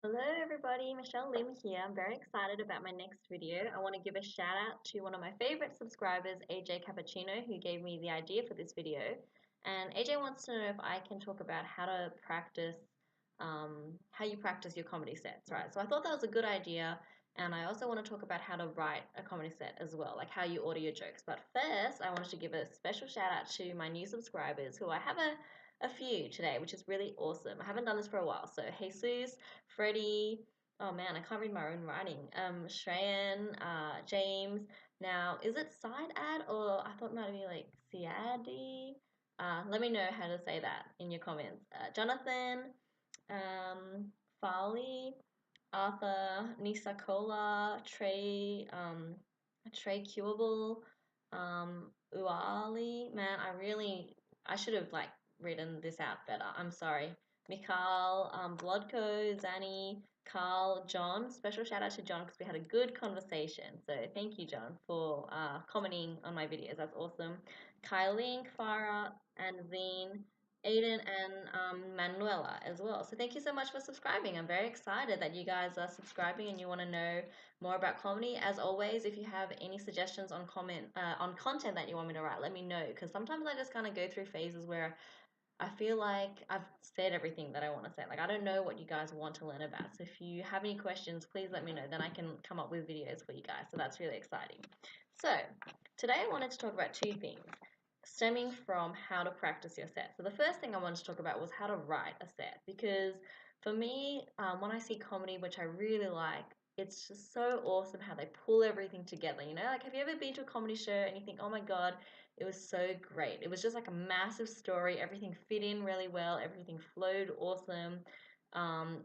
Hello everybody, Michelle Lim here. I'm very excited about my next video. I want to give a shout out to one of my favorite subscribers, AJ Cappuccino, who gave me the idea for this video. And AJ wants to know if I can talk about how to practice, how you practice your comedy sets, right? So I thought that was a good idea. And I also want to talk about how to write a comedy set as well, like how you order your jokes. But first, I wanted to give a special shout out to my new subscribers who I have a few today, which is really awesome. I haven't done this for a while. So Jesus, Freddie, oh man, I can't read my own writing. Shreyan, James. Now, is it side ad or I thought it might be like Siadi? Let me know how to say that in your comments. Jonathan, Farley, Arthur, Nisakola, Trey Curable, Uali. Man, I should have like written this out better. I'm sorry. Mikhail, Blodko, Zanny, Carl, John. Special shout out to John because we had a good conversation. So thank you, John, for commenting on my videos. That's awesome. Kylie, Farah, and Zine. Aiden and Manuela as well. So thank you so much for subscribing. I'm very excited that you guys are subscribing and you want to know more about comedy. As always, if you have any suggestions on content that you want me to write, let me know because sometimes I just kind of go through phases where I feel like I've said everything that I want to say. Like I don't know what you guys want to learn about. So if you have any questions, please let me know. Then I can come up with videos for you guys. So that's really exciting. So today I wanted to talk about two things stemming from how to practice your set. So the first thing I wanted to talk about was how to write a set because for me, when I see comedy, which I really like, it's just so awesome how they pull everything together. You know, like have you ever been to a comedy show and you think, oh my God, it was so great. It was just like a massive story. Everything fit in really well. Everything flowed awesome.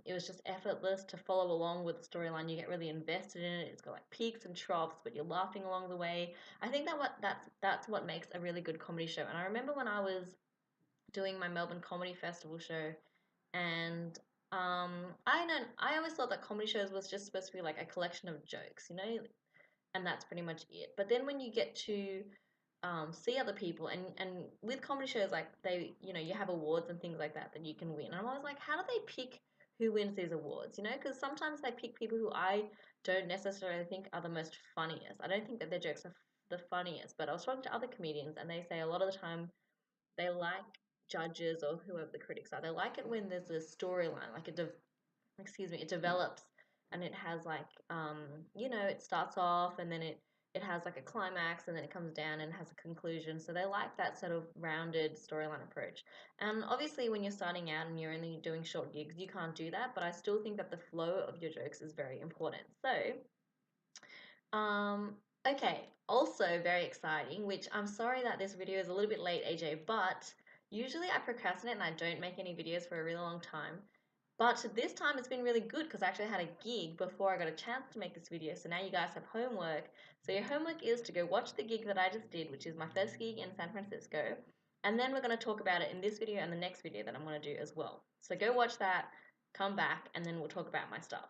It was just effortless to follow along with the storyline. You get really invested in it. It's got like peaks and troughs, but you're laughing along the way. I think that's what makes a really good comedy show. And I remember when I was doing my Melbourne Comedy Festival show, and I always thought that comedy shows was just supposed to be like a collection of jokes, you know, and that's pretty much it. But then when you get to see other people and with comedy shows like they you have awards and things like that you can win, and I'm always like, how do they pick who wins these awards, because sometimes they pick people who I don't necessarily think are the most funniest. I don't think that their jokes are the funniest, but I was talking to other comedians and they say a lot of the time they like judges or whoever the critics are, they like it when there's a storyline, like it develops and it has like it starts off and then it has like a climax and then it comes down and has a conclusion. So they like that sort of rounded storyline approach. And obviously when you're starting out and you're only doing short gigs, you can't do that, but I still think that the flow of your jokes is very important. So okay, also very exciting, which I'm sorry that this video is a little bit late, AJ, but usually I procrastinate and I don't make any videos for a really long time. But this time it's been really good because I actually had a gig before I got a chance to make this video. So now you guys have homework. So your homework is to go watch the gig that I just did, which is my first gig in San Francisco. And then we're going to talk about it in this video and the next video that I'm going to do as well. So go watch that, come back, and then we'll talk about my stuff.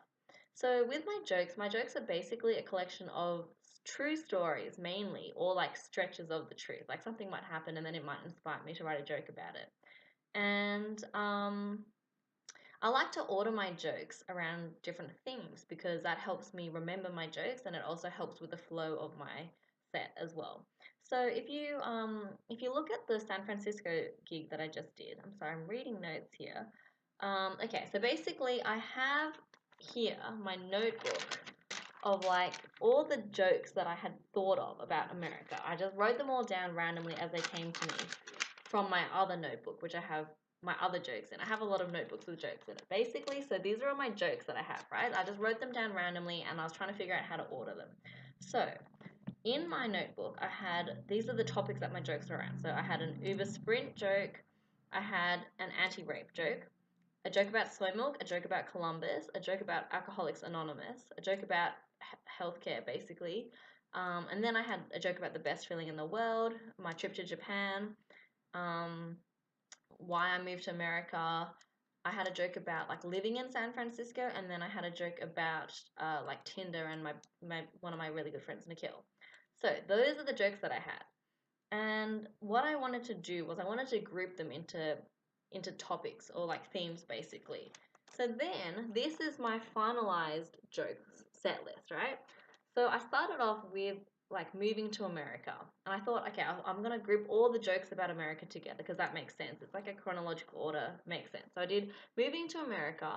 So with my jokes are basically a collection of true stories mainly, or like stretches of the truth. Like something might happen and then it might inspire me to write a joke about it. And I like to order my jokes around different themes because that helps me remember my jokes and it also helps with the flow of my set as well. So if you look at the San Francisco gig that I just did, I'm sorry, I'm reading notes here. Okay, so basically I have here my notebook of like all the jokes that I had thought of about America. I just wrote them all down randomly as they came to me from my other notebook, which I have my other jokes in. I have a lot of notebooks with jokes in it. Basically, so these are all my jokes that I have, right? I just wrote them down randomly and I was trying to figure out how to order them. So in my notebook, these are the topics that my jokes are around. So I had an Uber Sprint joke, I had an anti-rape joke, a joke about soy milk, a joke about Columbus, a joke about Alcoholics Anonymous, a joke about healthcare, basically. And then I had a joke about the best feeling in the world, my trip to Japan, why I moved to America. I had a joke about like living in San Francisco, and then I had a joke about like Tinder and my one of my really good friends, Nikhil. So those are the jokes that I had. And what I wanted to do was I wanted to group them into topics or like themes basically. So So then, this is my finalized jokes set list, right? So I started off with like moving to America, and I thought, okay, I'm gonna group all the jokes about America together because that makes sense. It's like a chronological order, makes sense. So I did moving to America.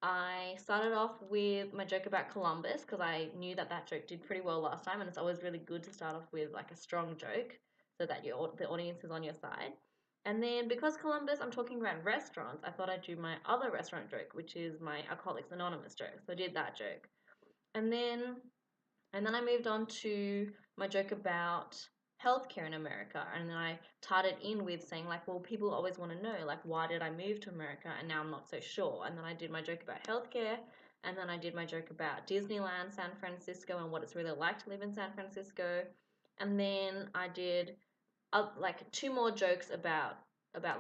I started off with my joke about Columbus because I knew that that joke did pretty well last time, and it's always really good to start off with like a strong joke so that the audience is on your side. And then because Columbus, I'm talking about restaurants, I thought I'd do my other restaurant joke, which is my Alcoholics Anonymous joke. So I did that joke. And then I moved on to my joke about healthcare in America, and then I tied it in with saying like, well, people always want to know like, why did I move to America, and now I'm not so sure. And then I did my joke about healthcare, and then I did my joke about Disneyland, San Francisco, and what it's really like to live in San Francisco. And then I did like two more jokes about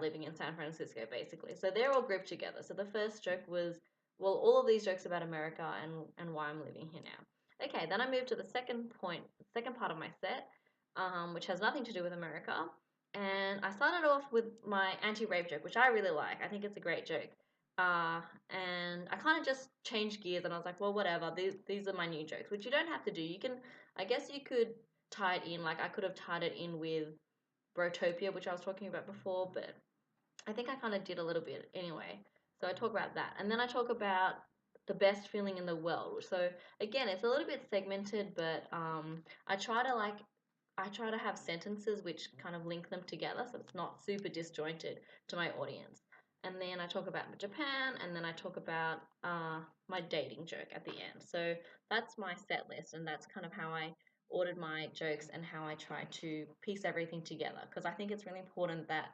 living in San Francisco, basically. So they're all grouped together. So the first joke was, well, all of these jokes about America and why I'm living here now. Okay, then I moved to the second part of my set, which has nothing to do with America. And I started off with my anti-rape joke, which I really like. I think it's a great joke. And I kind of just changed gears, and I was like, well, whatever. These are my new jokes, which you don't have to do. You can, I guess, you could tie it in. Like I could have tied it in with Brotopia, which I was talking about before, but I think I kind of did a little bit anyway. So I talk about that. And then I talk about the best feeling in the world. So again, it's a little bit segmented, but I try to have sentences which kind of link them together so it's not super disjointed to my audience. And then I talk about Japan, and then I talk about my dating joke at the end. So that's my set list, and that's kind of how I ordered my jokes and how I try to piece everything together, because I think it's really important that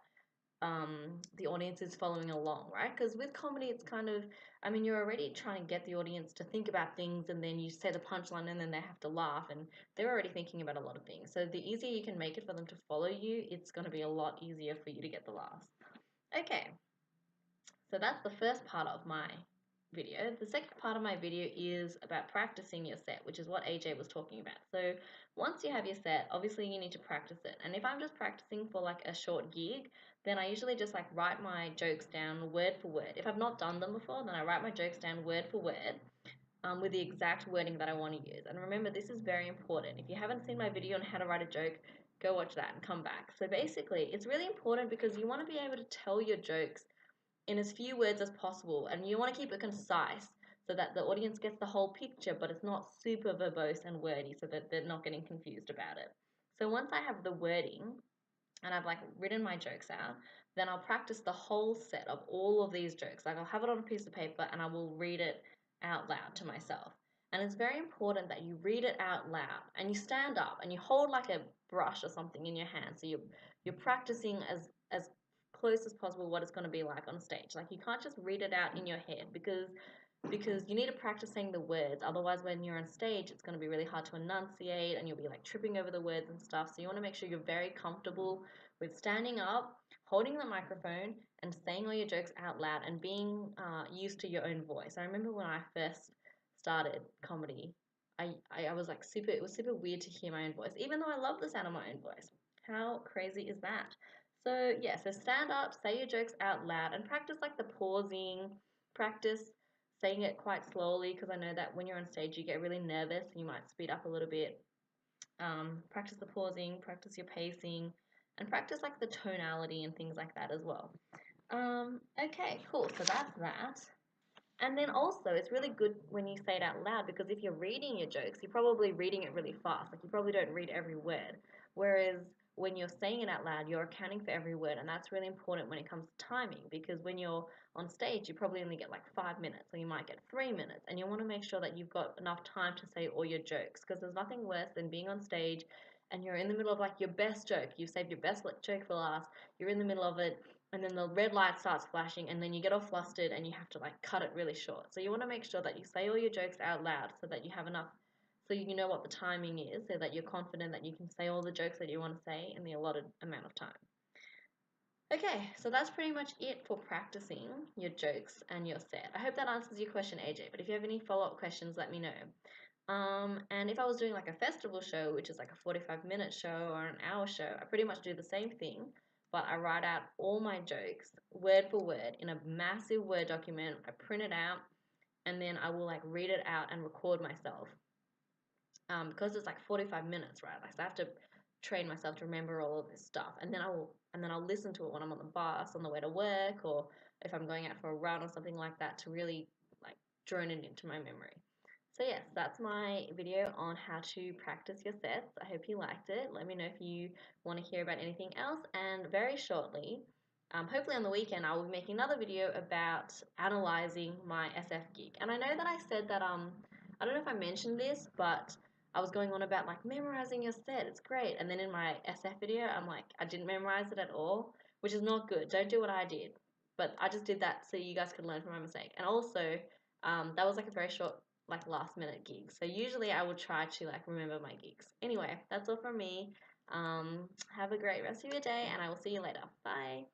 the audience is following along, right? Because with comedy, it's kind of, I mean, you're already trying to get the audience to think about things, and then you say the punchline, and then they have to laugh, and they're already thinking about a lot of things. So the easier you can make it for them to follow you, it's going to be a lot easier for you to get the laughs. Okay, so that's the first part of my video. The second part of my video is about practicing your set, which is what AJ was talking about. So once you have your set, obviously you need to practice it. And if I'm just practicing for like a short gig, then I usually just like write my jokes down word for word. If I've not done them before, then I write my jokes down word for word with the exact wording that I want to use. And remember, this is very important. If you haven't seen my video on how to write a joke, go watch that and come back. So basically, it's really important because you want to be able to tell your jokes in as few words as possible, and you want to keep it concise so that the audience gets the whole picture, but it's not super verbose and wordy so that they're not getting confused about it. So once I have the wording and I've like written my jokes out, then I'll practice the whole set of all of these jokes. Like I'll have it on a piece of paper and I will read it out loud to myself. And it's very important that you read it out loud and you stand up and you hold like a brush or something in your hand. So you're practicing as close as possible what it's going to be like on stage. Like you can't just read it out in your head because you need to practice saying the words. Otherwise, when you're on stage, it's going to be really hard to enunciate and you'll be like tripping over the words and stuff. So you want to make sure you're very comfortable with standing up, holding the microphone, and saying all your jokes out loud and being used to your own voice. I remember when I first started comedy, I was like it was super weird to hear my own voice, even though I love the sound of my own voice. How crazy is that? So yeah, so stand up, say your jokes out loud, and practice like the pausing, practice saying it quite slowly, because I know that when you're on stage you get really nervous and you might speed up a little bit. Practice the pausing, practice your pacing, and practice like the tonality and things like that as well. Okay, cool, so that's that. And then also, it's really good when you say it out loud, because if you're reading your jokes, you're probably reading it really fast. Like you probably don't read every word. Whereas when you're saying it out loud, you're accounting for every word, and that's really important when it comes to timing, because when you're on stage, you probably only get like 5 minutes, or you might get 3 minutes, and you want to make sure that you've got enough time to say all your jokes, because there's nothing worse than being on stage and you're in the middle of like your best joke. You've saved your best joke for last. You're in the middle of it, and then the red light starts flashing, and then you get all flustered and you have to like cut it really short. So you want to make sure that you say all your jokes out loud so that you have enough, so you know what the timing is, so that you're confident that you can say all the jokes that you want to say in the allotted amount of time. Okay, so that's pretty much it for practicing your jokes and your set. I hope that answers your question, AJ, but if you have any follow-up questions, let me know. And if I was doing like a festival show, which is like a 45-minute show or an hour show, I pretty much do the same thing, but I write out all my jokes word for word in a massive Word document. I print it out, and then I will like read it out and record myself. Because it's like 45 minutes, right? Like, so I have to train myself to remember all of this stuff, and then I'll listen to it when I'm on the bus on the way to work, or if I'm going out for a run or something like that, to really like drone it into my memory. So yes, that's my video on how to practice your sets. I hope you liked it. Let me know if you want to hear about anything else, and very shortly, hopefully on the weekend, I will be making another video about analyzing my SF gig. And I know that I said that I don't know if I mentioned this, but I was going on about like memorizing your set. It's great. And then in my SF video, I'm like, I didn't memorize it at all, which is not good. Don't do what I did. But I just did that so you guys could learn from my mistake. And also, that was like a very short, like last minute gig. So usually I would try to like remember my gigs. Anyway, that's all from me. Have a great rest of your day, and I will see you later. Bye.